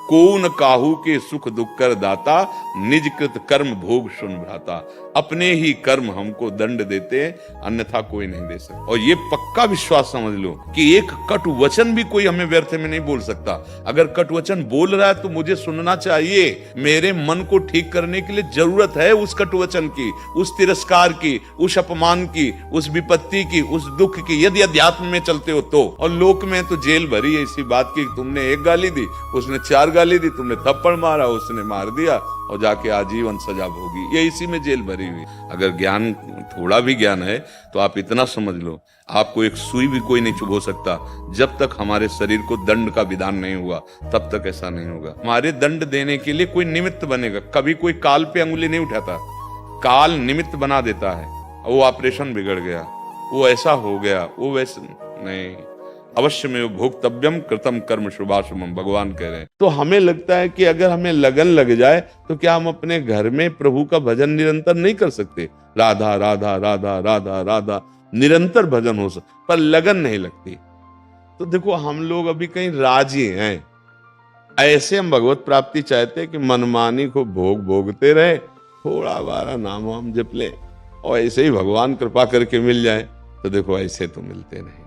को न काहू के सुख दुख कर दाता, निज कृत कर्म भोग सुन भ्राता। अपने ही कर्म हमको दंड देते हैं, अन्यथा कोई नहीं दे सकता। और ये पक्का विश्वास समझ लो कि एक कटु वचन भी कोई हमें व्यर्थ में नहीं बोल सकता। अगर कटु वचन बोल रहा है तो मुझे सुनना चाहिए। मेरे मन को ठीक करने के लिए जरूरत है उस कटु वचन की, उस तिरस्कार की, उस अपमान की, उस विपत्ति की, उस दुख की, यदि अध्यात्म में चलते हो तो। और लोक में तो जेल भरी है इसी बात की, तुमने एक गाली दी, उसने 4 गाली दी, तुमने थप्पड़ मारा, उसने मार दिया और जाके आजीवन सजा भोगी। ये इसी में जेल भरी हुई। अगर ज्ञान, थोड़ा भी ज्ञान है तो आप इतना समझ लो, आपको एक सुई भी कोई नहीं चुभो सकता। जब तक हमारे शरीर को दंड का विधान नहीं हुआ तब तक ऐसा नहीं होगा। हमारे दंड देने के लिए कोई निमित्त बनेगा। कभी कोई काल पे अंगुली नहीं उठाता, काल निमित्त बना देता है। वो ऑपरेशन बिगड़ गया, वो ऐसा हो गया, वो वैसे नहीं। अवश्य में भोक्तव्यम कृतम कर्म शुभाशुभम, भगवान कह रहे हैं। तो हमें लगता है कि अगर हमें लगन लग जाए तो क्या हम अपने घर में प्रभु का भजन निरंतर नहीं कर सकते? राधा राधा राधा राधा राधा निरंतर भजन हो सकता, पर लगन नहीं लगती। तो देखो हम लोग अभी कहीं राजी हैं। ऐसे हम भगवत प्राप्ति चाहते हैं कि मनमानी को भोग भोगते रहे, थोड़ा बारा नाम हम जप ले और ऐसे ही भगवान कृपा करके मिल जाए। तो देखो ऐसे तो मिलते नहीं,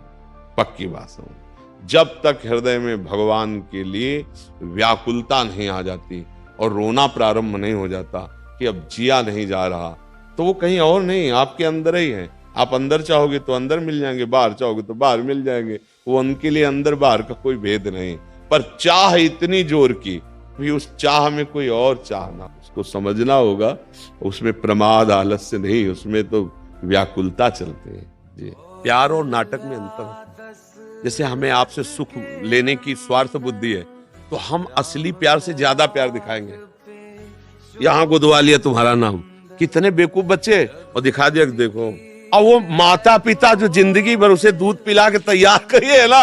पक्की बात समझ। जब तक हृदय में भगवान के लिए व्याकुलता नहीं आ जाती और रोना प्रारंभ नहीं हो जाता कि अब जिया नहीं जा रहा, तो वो कहीं और नहीं, आपके अंदर ही है। आप अंदर चाहोगे तो अंदर मिल जाएंगे, बाहर चाहोगे तो बाहर मिल जाएंगे। वो उनके लिए अंदर बाहर का कोई भेद नहीं, पर चाह इतनी जोर की भी उस चाह में कोई और चाहना, उसको समझना होगा। उसमें प्रमाद आलस्य नहीं, उसमें तो व्याकुलता चलते हैं जी। प्यार और नाटक में अंतर है। जैसे हमें आपसे सुख लेने की स्वार्थ बुद्धि है तो हम असली प्यार से ज्यादा प्यार दिखाएंगे। यहां गुदवा लिया तुम्हारा नाम, कितने बेवकूफ बच्चे, और दिखा दिया देखो। और वो माता पिता जो जिंदगी भर उसे दूध पिला के तैयार करिए ना,